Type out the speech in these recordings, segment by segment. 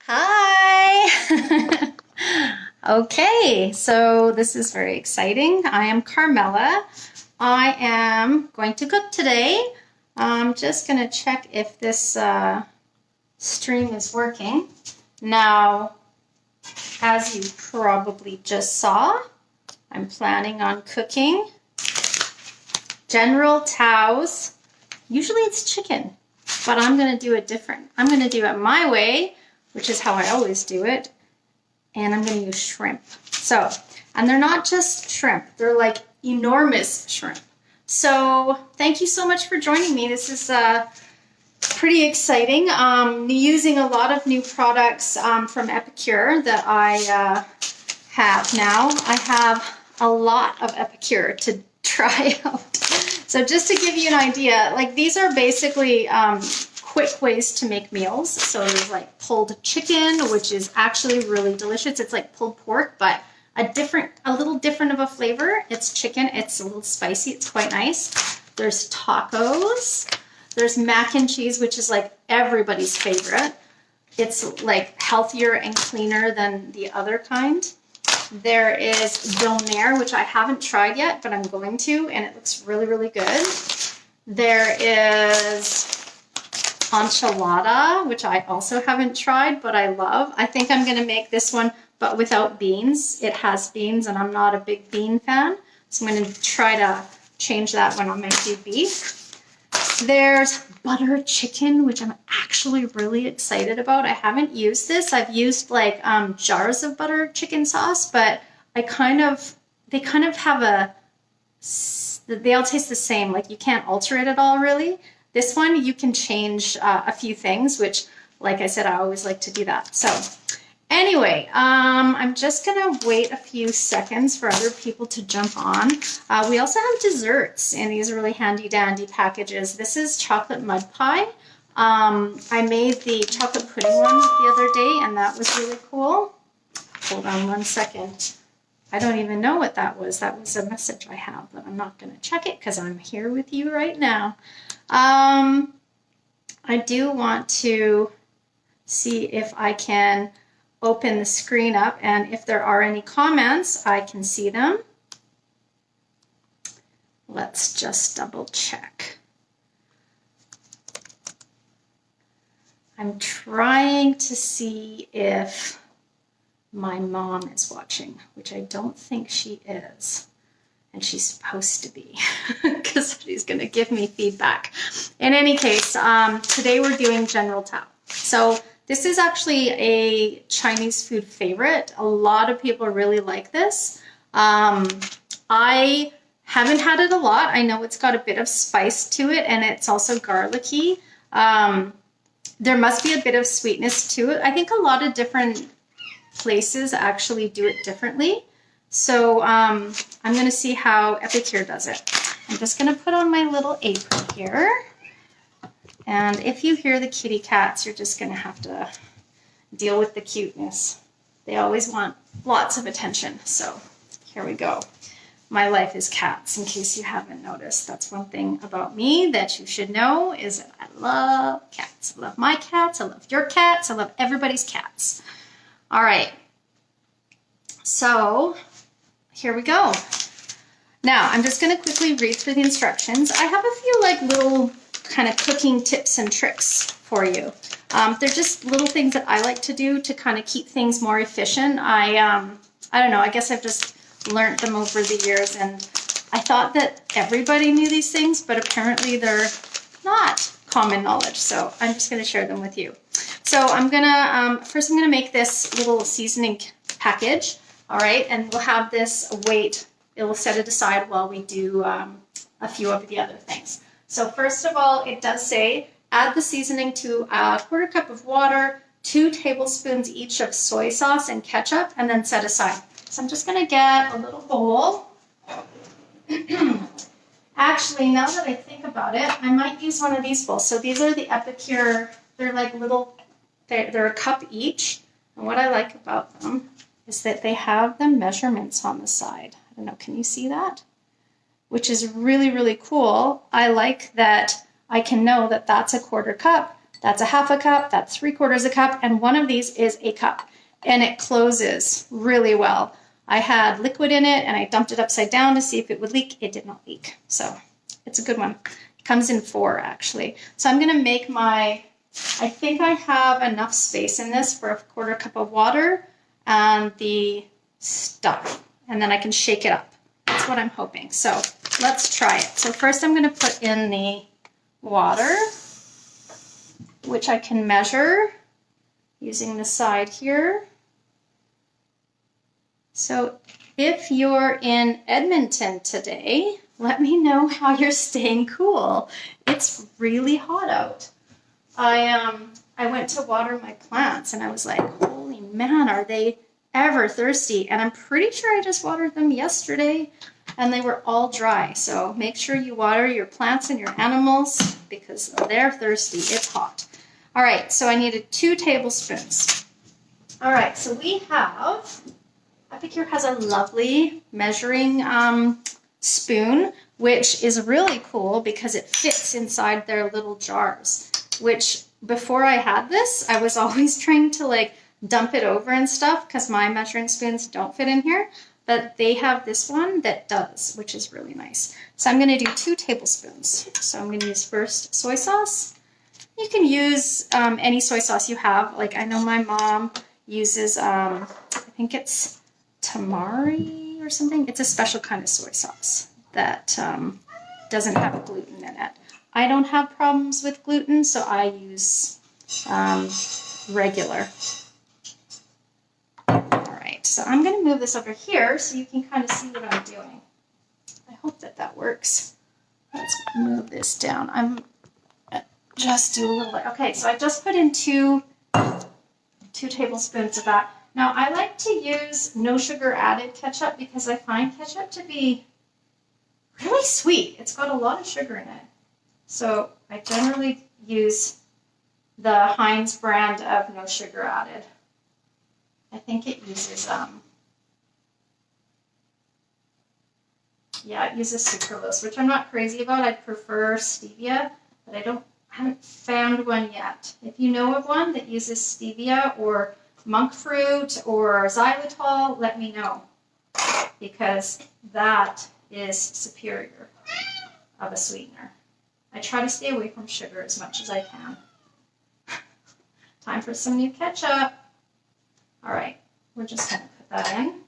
Hi! Okay, so this is very exciting. I am Carmella. I am going to cook today. I'm just going to check if this stream is working. Now, as you probably just saw, I'm planning on cooking General Tao's. Usually it's chicken, but I'm going to do it different. I'm going to do it my way, which is how I always do it. And I'm going to use shrimp. So, and they're not just shrimp. They're like enormous shrimp. So thank you so much for joining me. This is pretty exciting. Using a lot of new products from Epicure that I have now. I have a lot of Epicure to try out. So just to give you an idea, like these are basically quick ways to make meals. So there's like pulled chicken, which is actually really delicious. It's like pulled pork, but a little different of a flavor. It's chicken. It's a little spicy. It's quite nice. There's tacos. There's mac and cheese, which is like everybody's favorite. It's like healthier and cleaner than the other kind. There is donair, which I haven't tried yet, but I'm going to, and it looks really, really good. There is enchilada, which I also haven't tried, but I love. I think I'm going to make this one, but without beans. It has beans, and I'm not a big bean fan, so I'm going to try to change that when I make the beef. There's butter chicken, which I'm actually really excited about. I haven't used this. I've used like jars of butter chicken sauce, but they kind of have they all taste the same. Like you can't alter it at all, really. This one, you can change a few things, which, like I said, I always like to do that. So anyway, I'm just going to wait a few seconds for other people to jump on. We also have desserts in these really handy dandy packages. This is chocolate mud pie. I made the chocolate pudding one the other day, and that was really cool. Hold on one second. I don't even know what that was. That was a message I have, but I'm not going to check it because I'm here with you right now. I do want to see if I can open the screen up, and if there are any comments, I can see them. Let's just double check. I'm trying to see if my mom is watching, which I don't think she is. And she's supposed to be, because she's going to give me feedback. In any case, today we're doing General Tao. So this is actually a Chinese food favorite. A lot of people really like this. I haven't had it a lot. I know it's got a bit of spice to it, and it's also garlicky. There must be a bit of sweetness to it. I think a lot of different places actually do it differently. So I'm going to see how Epicure does it. I'm just going to put on my little apron here. And if you hear the kitty cats, you're just going to have to deal with the cuteness. They always want lots of attention. So here we go. My life is cats, in case you haven't noticed. That's one thing about me that you should know, is that I love cats. I love my cats. I love your cats. I love everybody's cats. All right. So here we go. Now, I'm just going to quickly read through the instructions. I have a few like little kind of cooking tips and tricks for you. They're just little things that I like to do to kind of keep things more efficient. I don't know, I guess I've just learned them over the years, and I thought that everybody knew these things, but apparently they're not common knowledge. So I'm just going to share them with you. So I'm going to, first I'm going to make this little seasoning package. All right, and we'll have this wait. It'll set it aside while we do a few of the other things. So first of all, it does say, add the seasoning to a 1/4 cup of water, 2 tablespoons each of soy sauce and ketchup, and then set aside. So I'm just going to get a little bowl. Actually, now that I think about it, I might use one of these bowls. So these are the Epicure. They're like little, they're a cup each. And what I like about them is that they have the measurements on the side. I don't know, can you see that? Which is really, really cool. I like that I can know that that's a 1/4 cup. That's a half a cup, that's 3/4 a cup, and one of these is a cup. And it closes really well. I had liquid in it and I dumped it upside down to see if it would leak. It did not leak. So it's a good one. It comes in 4 actually. So I'm gonna make my, I think I have enough space in this for a 1/4 cup of water and the stuff. And then I can shake it up. That's what I'm hoping. So let's try it. So first I'm gonna put in the water, which I can measure using the side here. So if you're in Edmonton today, let me know how you're staying cool. It's really hot out. I went to water my plants and I was like, holy man, are they ever thirsty? And I'm pretty sure I just watered them yesterday and they were all dry. So make sure you water your plants and your animals because they're thirsty. It's hot. All right, so I needed 2 tablespoons. All right, so we have, Epicure has a lovely measuring spoon, which is really cool because it fits inside their little jars, which before I had this, I was always trying to like dump it over and stuff because my measuring spoons don't fit in here, but they have this one that does, which is really nice. So I'm gonna do 2 tablespoons. So I'm gonna use first soy sauce. You can use any soy sauce you have. Like I know my mom uses, I think it's tamari or something. It's a special kind of soy sauce that doesn't have gluten in it. I don't have problems with gluten, so I use regular. All right, so I'm going to move this over here so you can kind of see what I'm doing. I hope that that works. Let's move this down. I'm just do a little bit. Okay, so I just put in 2 tablespoons of that. Now, I like to use no sugar added ketchup because I find ketchup to be really sweet. It's got a lot of sugar in it. So I generally use the Heinz brand of no sugar added. I think it uses, it uses sucralose, which I'm not crazy about. I prefer stevia, but I haven't found one yet. If you know of one that uses stevia or monk fruit or xylitol, let me know, because that is superior of a sweetener. I try to stay away from sugar as much as I can. Time for some new ketchup. All right, we're just gonna put that in.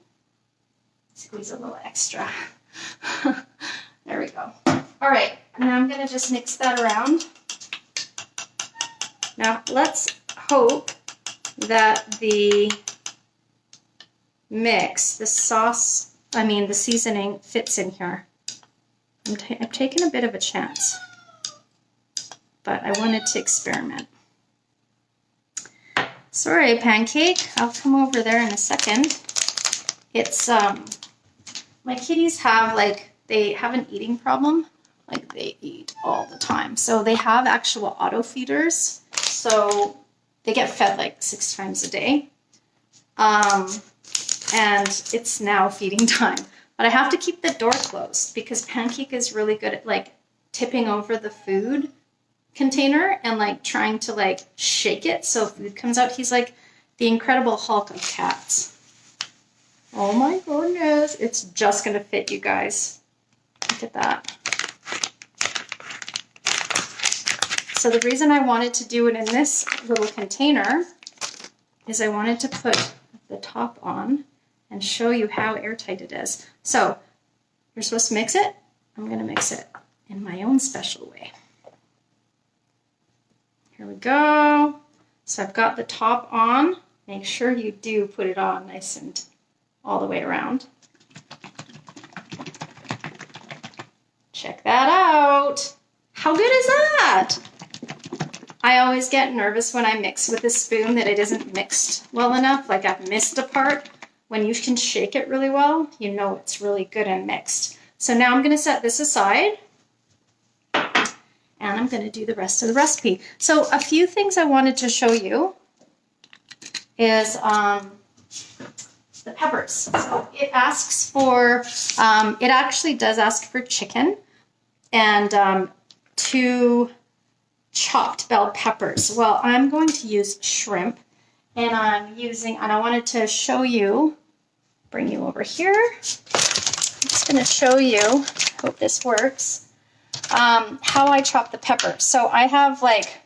Squeeze a little extra. There we go. All right, now I'm gonna just mix that around. Now let's hope that the mix, the seasoning fits in here. I'm taking a bit of a chance, but I wanted to experiment. Sorry, Pancake, I'll come over there in a second. It's, my kitties have they have an eating problem. Like they eat all the time. So they have actual auto feeders. So they get fed like 6 times a day. And it's now feeding time. But I have to keep the door closed because Pancake is really good at like tipping over the food container and like trying to like shake it so food comes out. He's like the Incredible Hulk of cats. Oh my goodness. It's just going to fit, you guys. Look at that. So the reason I wanted to do it in this little container is I wanted to put the top on and show you how airtight it is. So you're supposed to mix it. I'm going to mix it in my own special way. Here we go. So I've got the top on. Make sure you do put it on nice and all the way around. Check that out. How good is that? I always get nervous when I mix with a spoon that it isn't mixed well enough, like I've missed a part. When you can shake it really well, you know it's really good and mixed. So now I'm gonna set this aside and I'm gonna do the rest of the recipe. So a few things I wanted to show you is the peppers. So it asks for, it actually does ask for chicken and 2 chopped bell peppers. Well, I'm going to use shrimp, and I wanted to show you, bring you over here. I'm just going to show you, hope this works, how I chop the peppers. So I have like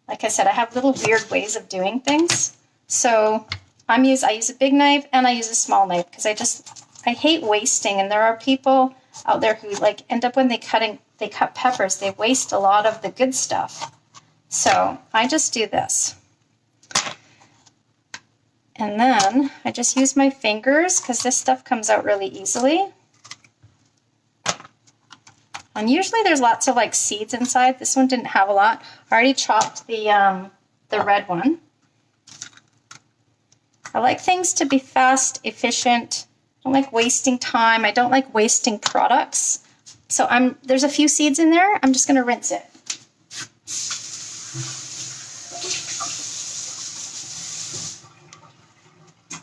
I said, I have little weird ways of doing things. So I use a big knife and I use a small knife because I hate wasting, and there are people out there who like end up when they cut peppers, they waste a lot of the good stuff. So I just do this. And then I just use my fingers because this stuff comes out really easily. And usually there's lots of like seeds inside. This one didn't have a lot. I already chopped the red one. I like things to be fast, efficient. I don't like wasting time. I don't like wasting products. So there's a few seeds in there. I'm just going to rinse it.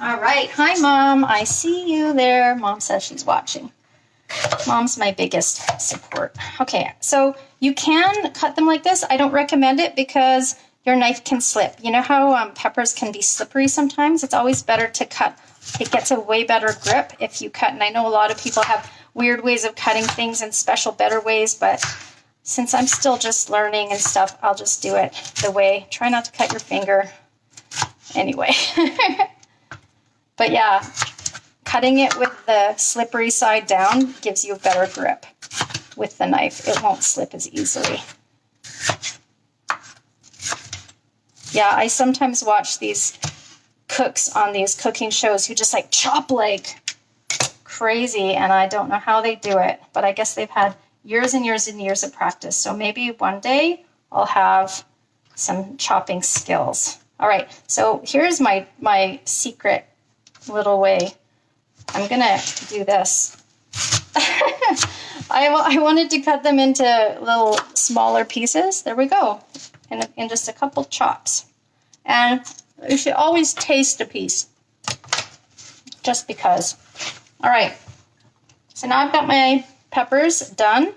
All right. Hi, Mom. I see you there. Mom says she's watching. Mom's my biggest support. Okay, so you can cut them like this. I don't recommend it because your knife can slip. You know how peppers can be slippery sometimes? It's always better to cut. It gets a way better grip if you cut. And I know a lot of people have weird ways of cutting things and special better ways, but since I'm still just learning and stuff, I'll just do it the way. Try not to cut your finger. Anyway. But yeah, cutting it with the slippery side down gives you a better grip with the knife. It won't slip as easily. Yeah, I sometimes watch these cooks on these cooking shows who just like chop like crazy, and I don't know how they do it, but I guess they've had years and years and years of practice. So maybe one day I'll have some chopping skills. All right, so here's my secret little way. I'm gonna do this. I wanted to cut them into little smaller pieces. There we go. In just a couple chops. And you should always taste a piece. Just because. All right. So now I've got my peppers done.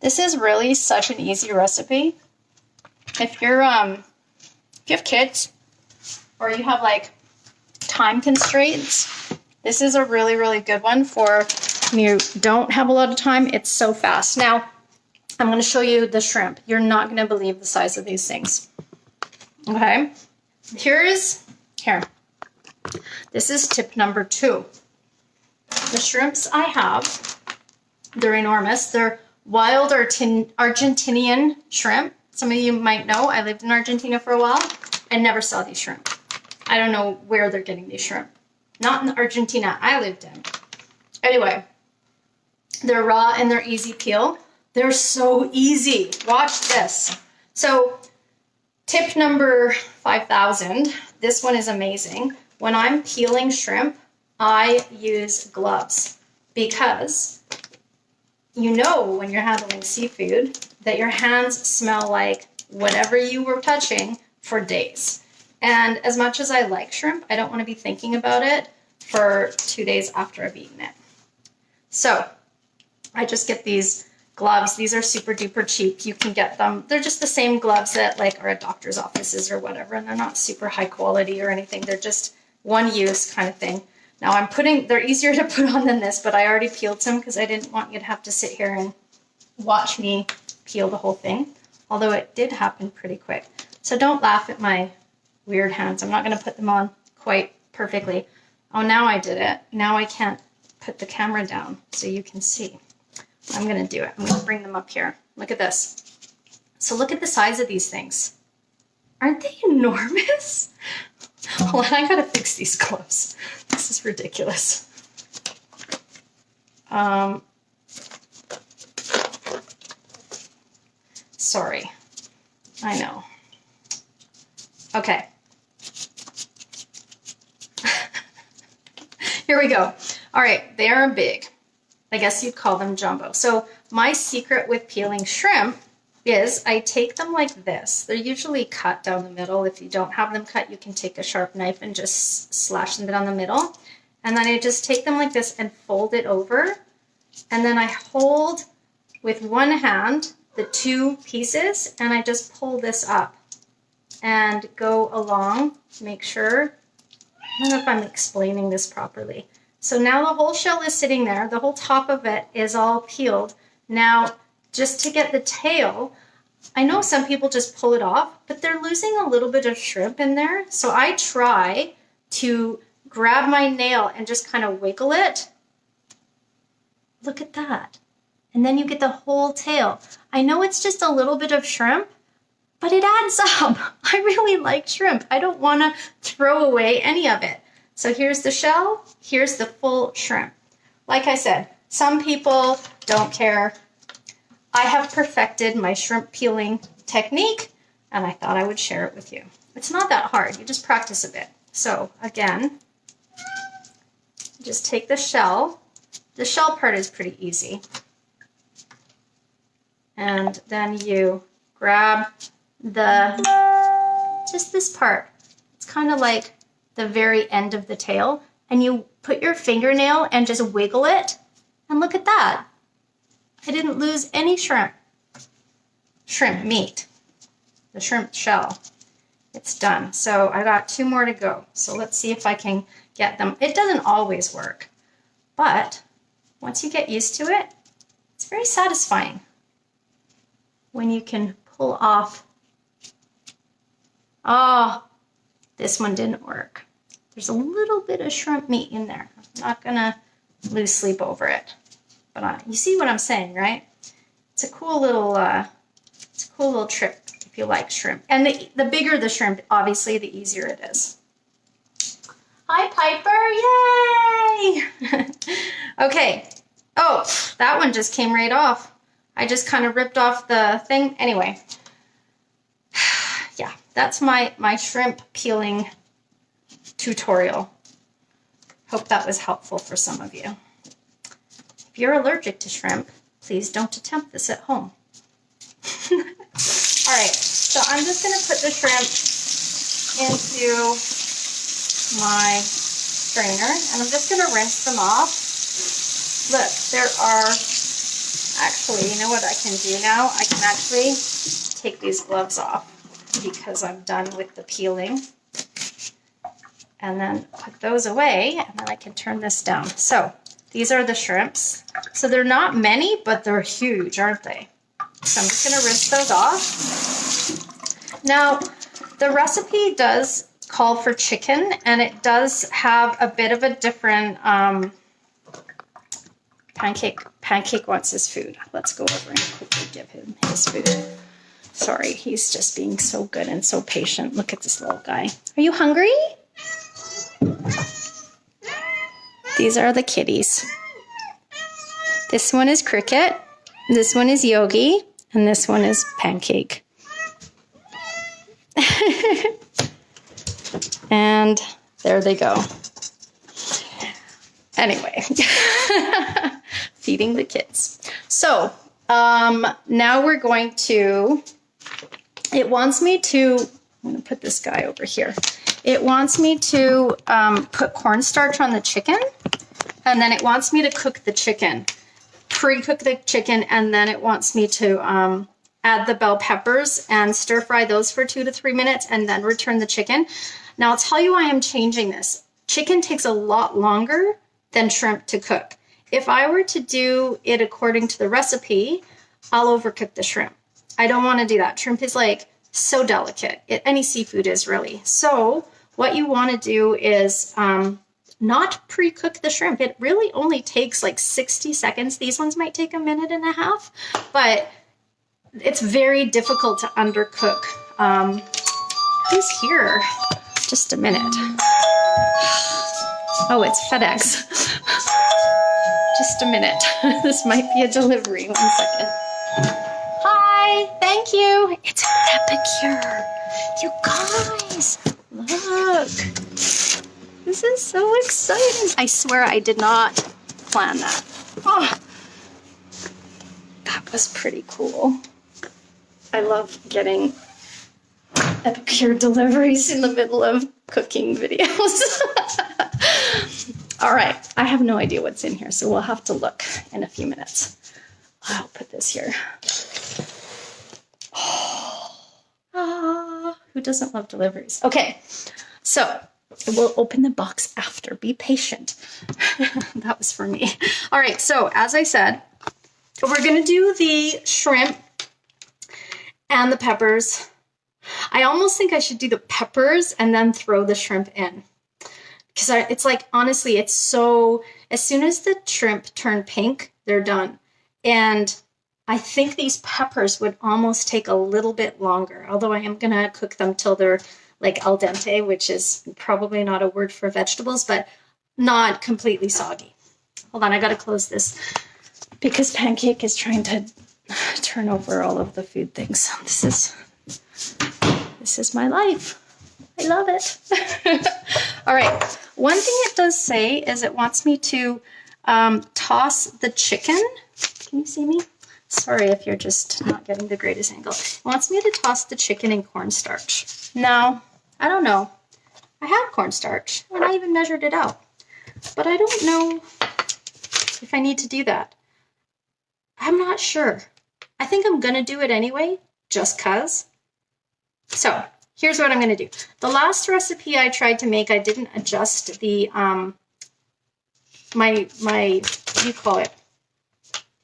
This is really such an easy recipe. If you have kids or you have like time constraints, this is a really, really good one for when you don't have a lot of time. It's so fast. Now, I'm going to show you the shrimp. You're not going to believe the size of these things. Okay. Here. This is tip number 2. The shrimps I have, they're enormous. They're wild Argentinian shrimp. Some of you might know I lived in Argentina for a while and never saw these shrimp. I don't know where they're getting these shrimp. Not in the Argentina I lived in. Anyway, they're raw and they're easy peel. They're so easy. Watch this. So tip number 5,000. This one is amazing. When I'm peeling shrimp, I use gloves because you know when you're handling seafood that your hands smell like whatever you were touching for days. And as much as I like shrimp, I don't want to be thinking about it for 2 days after I've eaten it. So I just get these gloves. These are super duper cheap. You can get them. They're just the same gloves that like are at doctor's offices or whatever, and they're not super high quality or anything. They're just one use kind of thing. Now they're easier to put on than this, but I already peeled some because I didn't want you to have to sit here and watch me peel the whole thing, although it did happen pretty quick. So don't laugh at my weird hands. I'm not going to put them on quite perfectly. Oh, now I did it. Now I can't put the camera down so you can see. I'm going to do it. I'm going to bring them up here. Look at this. So look at the size of these things. Aren't they enormous? Hold on, I got to fix these gloves. This is ridiculous. Sorry. I know. Okay. Here we go. All right, they are big. I guess you'd call them jumbo. So my secret with peeling shrimp is I take them like this. They're usually cut down the middle. If you don't have them cut, you can take a sharp knife and just slash them down the middle. And then I just take them like this and fold it over. And then I hold with one hand the two pieces and I just pull this up and go along, make sure. I don't know if I'm explaining this properly. So now the whole shell is sitting there. The whole top of it is all peeled. Now, just to get the tail, I know some people just pull it off, but they're losing a little bit of shrimp in there. So I try to grab my nail and just kind of wiggle it. Look at that. And then you get the whole tail. I know it's just a little bit of shrimp, but it adds up. I really like shrimp. I don't want to throw away any of it. So here's the shell, here's the full shrimp. Like I said, some people don't care. I have perfected my shrimp peeling technique, and I thought I would share it with you. It's not that hard, you just practice a bit. So again, just take the shell. The shell part is pretty easy. And then you grab just this part. It's kind of like the very end of the tail, and you put your fingernail and just wiggle it, and look at that. I didn't lose any shrimp meat, the shrimp shell. It's done. So I got 2 more to go. So let's see if I can get them. It doesn't always work, but once you get used to it, it's very satisfying when you can pull off. Oh, this one didn't work. There's a little bit of shrimp meat in there. I'm not gonna lose sleep over it, but you see what I'm saying, right? It's a cool little trick if you like shrimp. And the bigger the shrimp, obviously, the easier it is. Hi, Piper! Yay! Okay. Oh, that one just came right off. I just kind of ripped off the thing. Anyway, yeah, that's my shrimp peeling tutorial. Hope that was helpful for some of you. If you're allergic to shrimp, please don't attempt this at home. All right, so I'm just going to put the shrimp into my strainer, and I'm just going to rinse them off. Look, there are actually, you know what I can do now? I can actually take these gloves off because I'm done with the peeling. And then put those away, and then I can turn this down. So these are the shrimps. So they're not many, but they're huge, aren't they? So I'm just gonna rinse those off. Now, the recipe does call for chicken, and it does have a bit of a different, Pancake wants his food. Let's go over and quickly give him his food. Sorry, he's just being so good and so patient. Look at this little guy. Are you hungry? These are the kitties. This one is Cricket, this one is Yogi, and this one is Pancake. And there they go. Anyway, feeding the kids. So now we're going to, it wants me to, I'm going to put this guy over here. It wants me to put cornstarch on the chicken, and then it wants me to cook the chicken, pre-cook the chicken, and then it wants me to add the bell peppers and stir fry those for 2 to 3 minutes, and then return the chicken. Now I'll tell you why I'm changing this. Chicken takes a lot longer than shrimp to cook. If I were to do it according to the recipe, I'll overcook the shrimp. I don't want to do that. Shrimp is like so delicate. Any seafood is really. So what you want to do is not pre-cook the shrimp. It really only takes like 60 seconds. These ones might take 1.5 minutes, but it's very difficult to undercook. Who's here? Just a minute. Oh, it's FedEx. Just a minute. This might be a delivery. 1 second. Hi, thank you. It's Epicure. You guys, look. This is so exciting. I swear I did not plan that. Oh, that was pretty cool. I love getting Epicure deliveries in the middle of cooking videos. All right, I have no idea what's in here, so we'll have to look in a few minutes. I'll put this here. doesn't love deliveries? Okay, so we'll open the box after. Be patient. That was for me. All right, so as I said, we're gonna do the shrimp and the peppers. I almost think I should do the peppers and then throw the shrimp in. Because it's like, honestly, it's so, as soon as the shrimp turn pink, they're done. And I think these peppers would almost take a little bit longer, although I am going to cook them till they're like al dente, which is probably not a word for vegetables, but not completely soggy. Hold on, I got to close this because Pancake is trying to turn over all of the food things. This is my life. I love it. All right. One thing it does say is it wants me to toss the chicken. Can you see me? Sorry if you're just not getting the greatest angle. It wants me to toss the chicken in cornstarch. Now, I don't know. I have cornstarch, and I even measured it out. But I don't know if I need to do that. I'm not sure. I think I'm going to do it anyway, just 'cause. So here's what I'm going to do. The last recipe I tried to make, I didn't adjust the, my, what do you call it?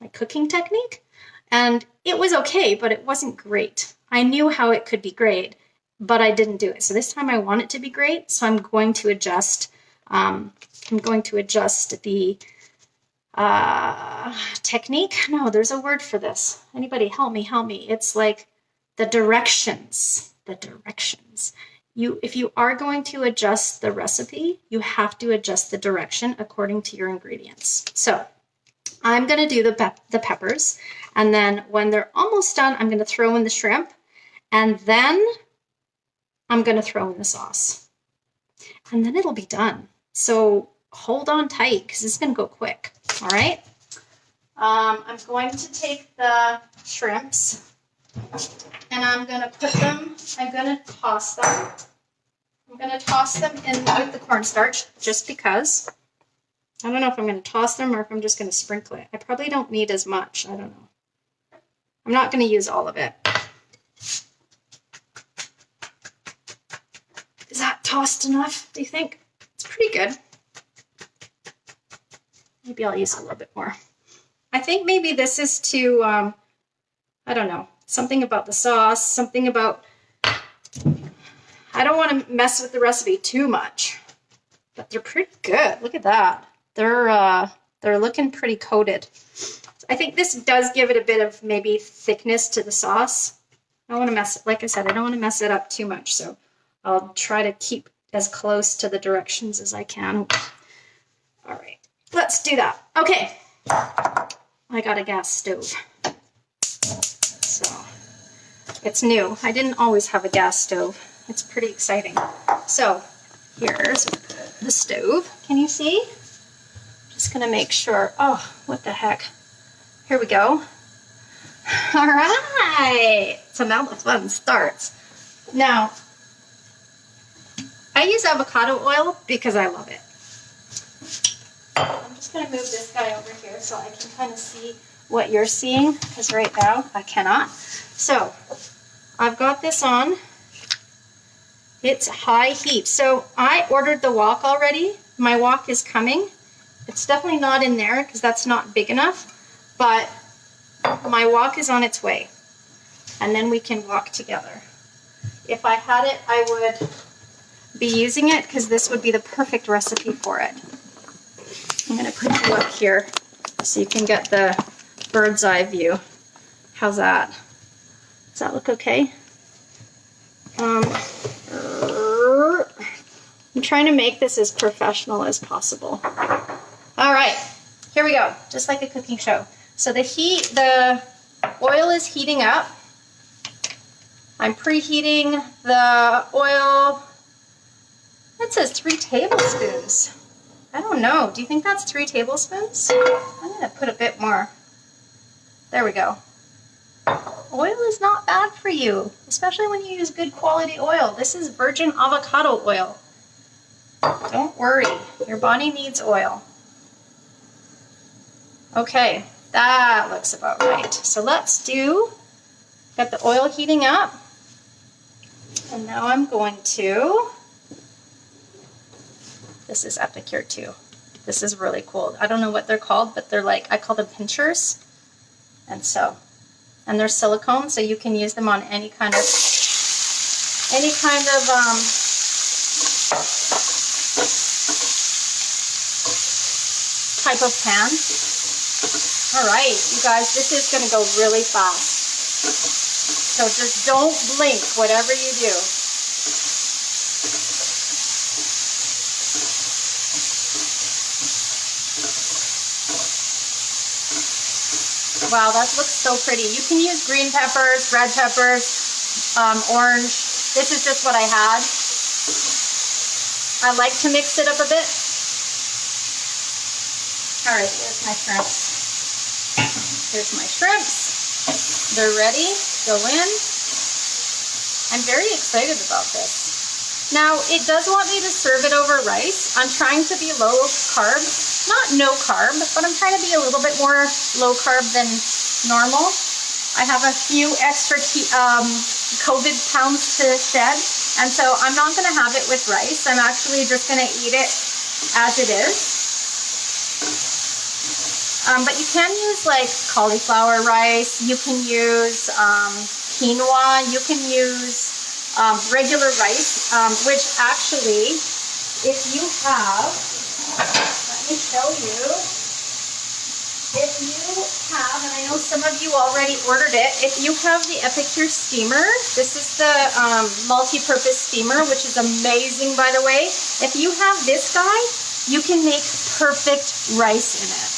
My cooking technique. And it was okay, but it wasn't great. I knew how it could be great, but I didn't do it. So this time I want it to be great. So I'm going to adjust, the technique. No, there's a word for this. Anybody help me. It's like the directions. If you are going to adjust the recipe, you have to adjust the direction according to your ingredients. So I'm going to do the peppers, and then when they're almost done, I'm going to throw in the shrimp, and then I'm going to throw in the sauce, and then it'll be done. So hold on tight because it's going to go quick. All right. I'm going to take the shrimps and I'm going to toss them. I'm going to toss them in with the cornstarch just because. I don't know if I'm going to toss them or if I'm just going to sprinkle it. I probably don't need as much. I don't know. I'm not going to use all of it. Is that tossed enough, do you think? It's pretty good. Maybe I'll use a little bit more. I think maybe this is to, I don't know, something about the sauce, something about, I don't want to mess with the recipe too much, but they're pretty good. Look at that. They're looking pretty coated. I think this does give it a bit of maybe thickness to the sauce. I don't want to mess, like I said, I don't want to mess it up too much, so I'll try to keep as close to the directions as I can. All right, let's do that. Okay, I got a gas stove. So it's new. I didn't always have a gas stove. It's pretty exciting. So here's the stove. Can you see? Just gonna make sure. Oh, what the heck? Here we go. All right. So now the fun starts. Now, I use avocado oil because I love it. I'm just gonna move this guy over here so I can kind of see what you're seeing, because right now I cannot. So I've got this on. It's high heat. So I ordered the wok already. My wok is coming. It's definitely not in there because that's not big enough, but my wok is on its way, and then we can walk together. If I had it, I would be using it because this would be the perfect recipe for it. I'm going to put you up here so you can get the bird's eye view. How's that? Does that look okay? I'm trying to make this as professional as possible. All right, here we go, just like a cooking show. So the oil is heating up. I'm preheating the oil. That says 3 tablespoons. I don't know, do you think that's 3 tablespoons? I'm gonna put a bit more. There we go. Oil is not bad for you, especially when you use good quality oil. This is virgin avocado oil. Don't worry, your body needs oil. Okay, that looks about right. So let's got the oil heating up. And now I'm going to, this is Epicure too. This is really cool. I don't know what they're called, but they're like, I call them pinchers. And they're silicone, so you can use them on any kind of type of pan. All right, you guys, this is gonna go really fast. So just don't blink, whatever you do. Wow, that looks so pretty. You can use green peppers, red peppers, orange. This is just what I had. I like to mix it up a bit. All right, here's my shrimps. Here's my shrimps. They're ready. Go in. I'm very excited about this. Now, it does want me to serve it over rice. I'm trying to be low carb. Not no carb, but I'm trying to be a little bit more low carb than normal. I have a few extra COVID pounds to shed, and so I'm not going to have it with rice. I'm actually just going to eat it as it is. But you can use like cauliflower rice, you can use quinoa, you can use regular rice, which actually, if you have, let me show you, if you have, and I know some of you already ordered it, if you have the Epicure steamer, this is the multi-purpose steamer, which is amazing, by the way. If you have this guy, you can make perfect rice in it.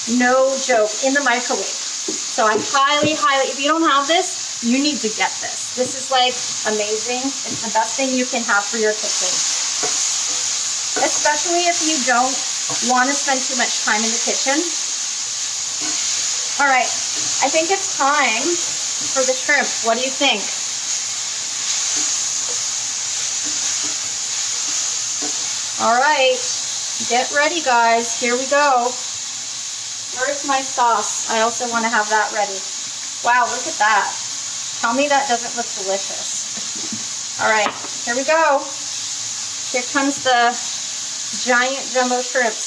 No joke, in the microwave. So I highly, if you don't have this, you need to get this. This is like amazing. It's the best thing you can have for your kitchen. Especially if you don't want to spend too much time in the kitchen. All right, I think it's time for the shrimp. What do you think? All right, get ready, guys. Here we go. Where's my sauce? I also want to have that ready. Wow, look at that. Tell me that doesn't look delicious. All right, here we go. Here comes the giant jumbo shrimps.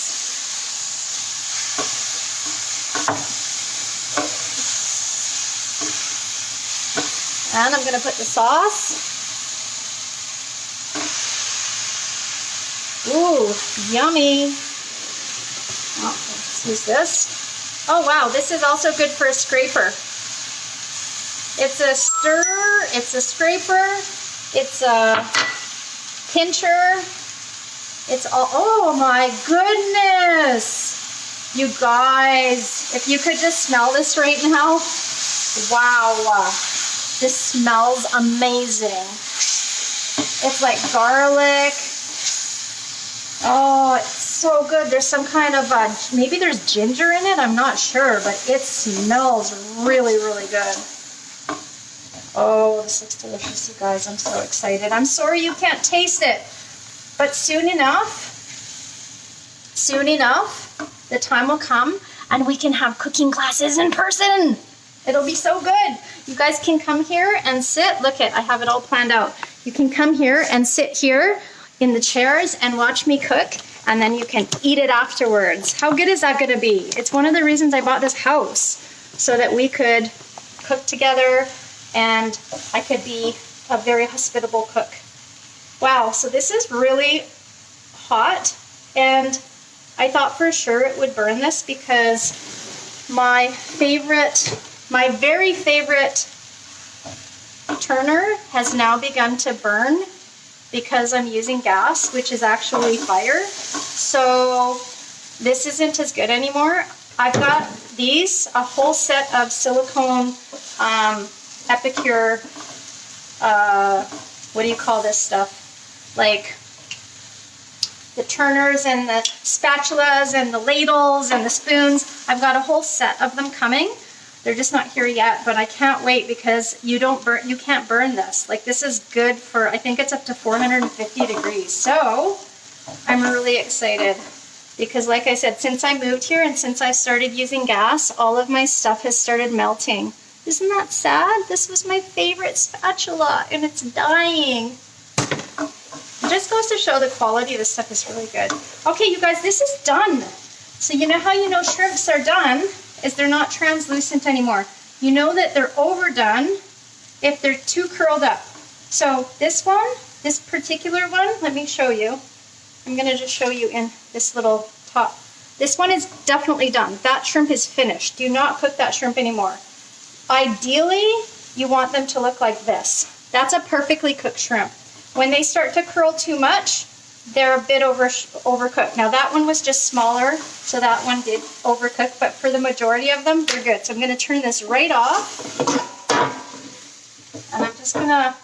And I'm going to put the sauce. Ooh, yummy. Oh, let's use this. Oh wow, this is also good for a scraper. It's a stirrer, it's a scraper, it's a pincher, it's all, oh my goodness! You guys, if you could just smell this right now, wow, this smells amazing. It's like garlic. Oh, it's so good. There's some kind of, maybe there's ginger in it. I'm not sure, but it smells really, really good. Oh, this looks delicious, you guys. I'm so excited. I'm sorry you can't taste it, but soon enough, the time will come and we can have cooking classes in person. It'll be so good. You guys can come here and sit. Look it, I have it all planned out. You can come here and sit here in the chairs and watch me cook, and then you can eat it afterwards. How good is that gonna be? It's one of the reasons I bought this house, so that we could cook together and I could be a very hospitable cook. Wow, so this is really hot, and I thought for sure it would burn this because my very favorite turner has now begun to burn because I'm using gas, which is actually fire. So this isn't as good anymore. I've got these, a whole set of silicone Epicure, what do you call this stuff? Like the turners and the spatulas and the ladles and the spoons. I've got a whole set of them coming. They're just not here yet, but I can't wait because you can't burn this. Like this is good for, I think it's up to 450 degrees. So I'm really excited because like I said, since I moved here and since I started using gas, all of my stuff has started melting. Isn't that sad? This was my favorite spatula and it's dying. It just goes to show the quality of this stuff is really good. Okay, you guys, this is done. So you know how you know shrimps are done is they're not translucent anymore. You know that they're overdone if they're too curled up. So this one, this particular one, let me show you. I'm gonna just show you in this little top. This one is definitely done. That shrimp is finished. Do not cook that shrimp anymore. Ideally, you want them to look like this. That's a perfectly cooked shrimp. When they start to curl too much, they're a bit overcooked. Now that one was just smaller, so that one did overcook, but for the majority of them, they're good. So I'm gonna turn this right off. And I'm just gonna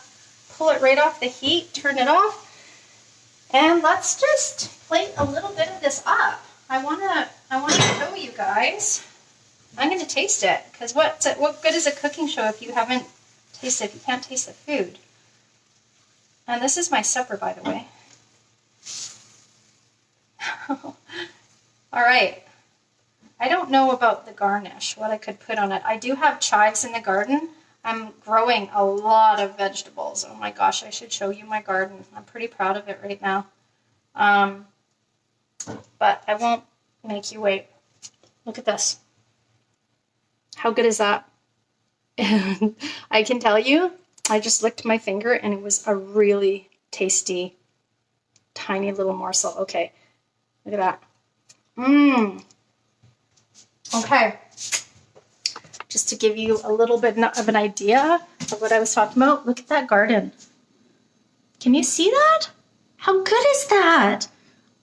pull it right off the heat, turn it off. And let's just plate a little bit of this up. I wanna show you guys. I'm gonna taste it, because what good is a cooking show if you haven't tasted, if you can't taste the food? And this is my supper, by the way. All right. I don't know about the garnish, what I could put on it. I do have chives in the garden. I'm growing a lot of vegetables. Oh my gosh, I should show you my garden. I'm pretty proud of it right now. But I won't make you wait. Look at this. How good is that? I can tell you, I just licked my finger and it was a really tasty, tiny little morsel. Okay, look at that. Mmm. Okay. Just to give you a little bit of an idea of what I was talking about, look at that garden. Can you see that? How good is that?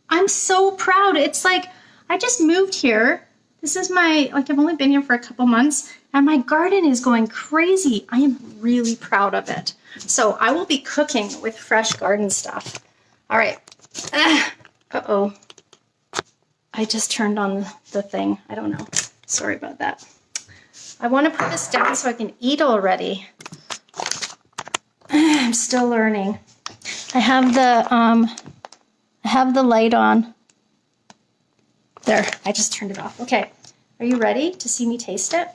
I'm so proud. It's like, I just moved here. This is I've only been here for a couple months and my garden is going crazy. I am really proud of it. So I will be cooking with fresh garden stuff. All right. Uh-oh. I just turned on the thing. I don't know. Sorry about that. I want to put this down so I can eat already. I'm still learning. I have the light on. There, I just turned it off. Okay, are you ready to see me taste it?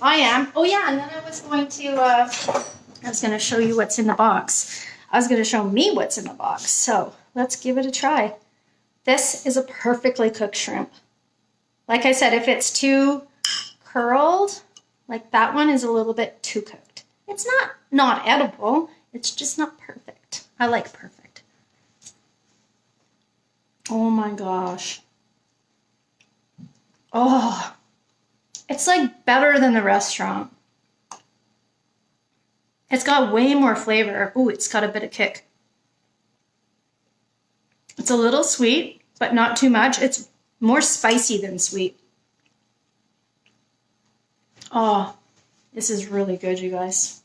I am. Oh yeah, and then I was going to show you what's in the box. I was going to show me what's in the box. So let's give it a try. This is a perfectly cooked shrimp. Like I said, if it's too curled, like that one is a little bit too cooked. It's not edible, it's just not perfect. I like perfect. Oh my gosh. Oh, it's like better than the restaurant. It's got way more flavor. Ooh, it's got a bit of kick. It's a little sweet, but not too much. It's more spicy than sweet. Oh, this is really good, you guys.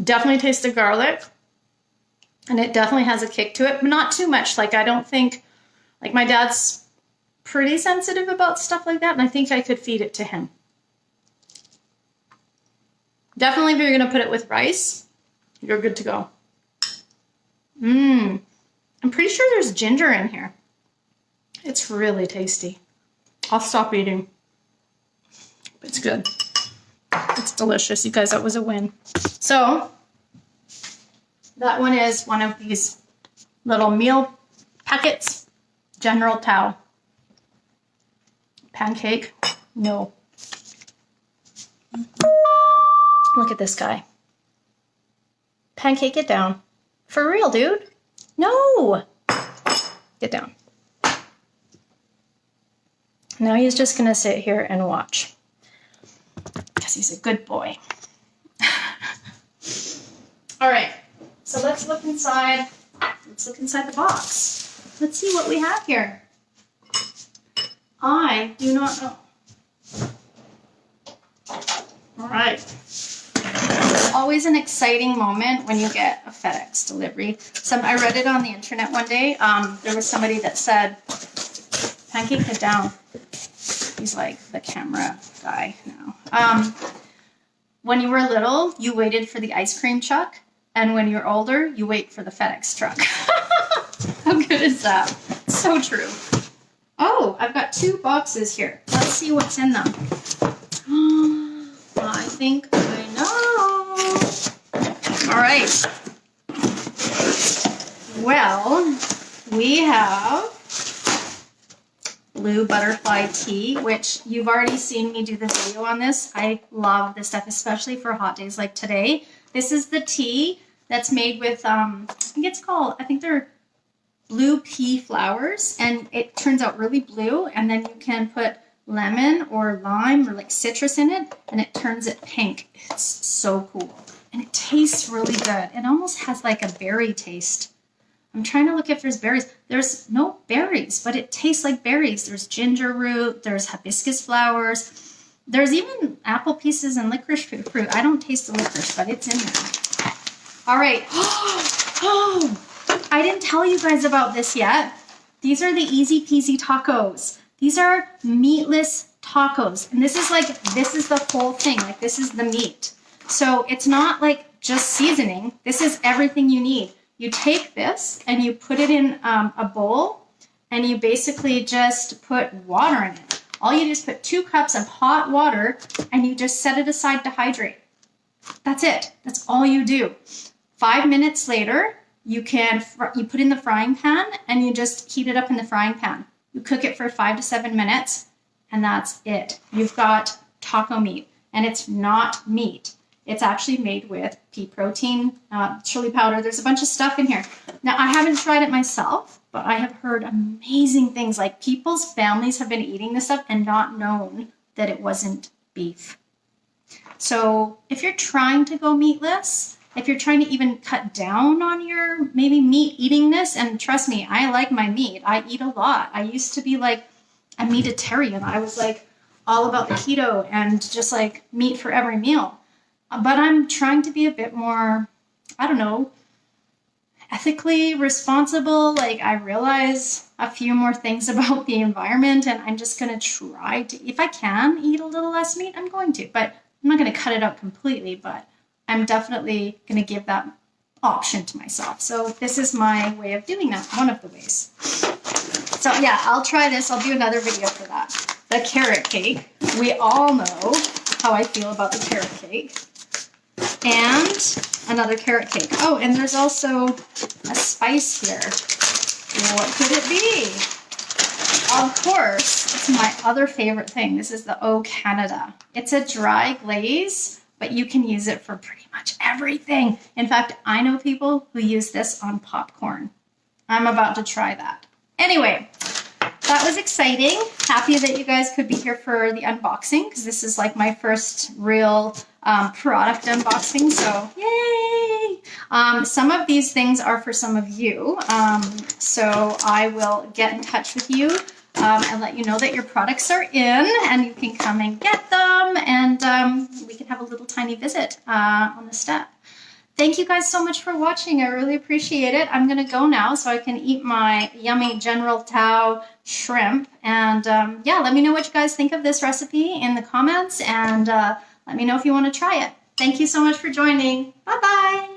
Definitely taste the garlic. And it definitely has a kick to it, but not too much. Like, I don't think, like, my dad's pretty sensitive about stuff like that, and I think I could feed it to him. Definitely, if you're going to put it with rice, you're good to go. I'm pretty sure there's ginger in here. It's really tasty. I'll stop eating. It's good. It's delicious. You guys, that was a win. So, that one is one of these little meal packets. General Tao. Pancake? No. Look at this guy. Pancake it down. For real, dude. No! Get down. Now he's just going to sit here and watch. Because he's a good boy. All right. So let's look inside. Let's look inside the box. Let's see what we have here. I do not know. All right. It's always an exciting moment when you get a FedEx delivery. I read it on the internet one day. There was somebody that said, pancake it down. He's like the camera guy now. When you were little, you waited for the ice cream truck. And when you're older, you wait for the FedEx truck. How good is that? So true. Oh, I've got 2 boxes here. Let's see what's in them. I think I know. All right. Well, we have blue butterfly tea, which you've already seen me do the video on this. I love this stuff, especially for hot days like today. This is the tea that's made with, I think they're blue pea flowers, and it turns out really blue, and then you can put lemon or lime or like citrus in it, and it turns it pink. It's so cool, and it tastes really good. It almost has like a berry taste. I'm trying to look if there's berries. There's no berries, but it tastes like berries. There's ginger root, there's hibiscus flowers, there's even apple pieces and licorice fruit. I don't taste the licorice, but it's in there. All right. Oh, I didn't tell you guys about this yet. These are the easy peasy tacos. These are meatless tacos. And this is the whole thing. Like, this is the meat. So it's not like just seasoning. This is everything you need. You take this and you put it in a bowl, and you basically just put water in it. All you do is put 2 cups of hot water, and you just set it aside to hydrate. That's it. That's all you do. 5 minutes later, you put in the frying pan, and you just heat it up in the frying pan. You cook it for 5 to 7 minutes, and that's it. You've got taco meat, and it's not meat. It's actually made with pea protein, chili powder. There's a bunch of stuff in here. Now, I haven't tried it myself, but I have heard amazing things. Like, people's families have been eating this stuff and not known that it wasn't beef. So if you're trying to go meatless, if you're trying to even cut down on your maybe meat eatingness, and trust me, I like my meat. I eat a lot. I used to be like a meatitarian. I was like all about the keto and just like meat for every meal. But I'm trying to be a bit more, I don't know, ethically responsible. Like, I realize a few more things about the environment, and I'm just going to try to, if I can eat a little less meat, I'm going to. But I'm not going to cut it out completely, but I'm definitely going to give that option to myself. So this is my way of doing that, one of the ways. So yeah, I'll try this. I'll do another video for that. The carrot cake. We all know how I feel about the carrot cake. And another carrot cake. Oh, and there's also a spice here. What could it be? Of course, it's my other favorite thing. This is the O Canada. It's a dry glaze, but you can use it for pretty much everything. In fact, I know people who use this on popcorn. I'm about to try that. Anyway, that was exciting. Happy that you guys could be here for the unboxing, because this is like my first real product unboxing, so yay! Some of these things are for some of you, so I will get in touch with you and let you know that your products are in, and you can come and get them, and we can have a little tiny visit on the step. Thank you guys so much for watching. I really appreciate it. I'm going to go now so I can eat my yummy General Tao shrimp. And yeah, let me know what you guys think of this recipe in the comments, and let me know if you want to try it. Thank you so much for joining. Bye-bye.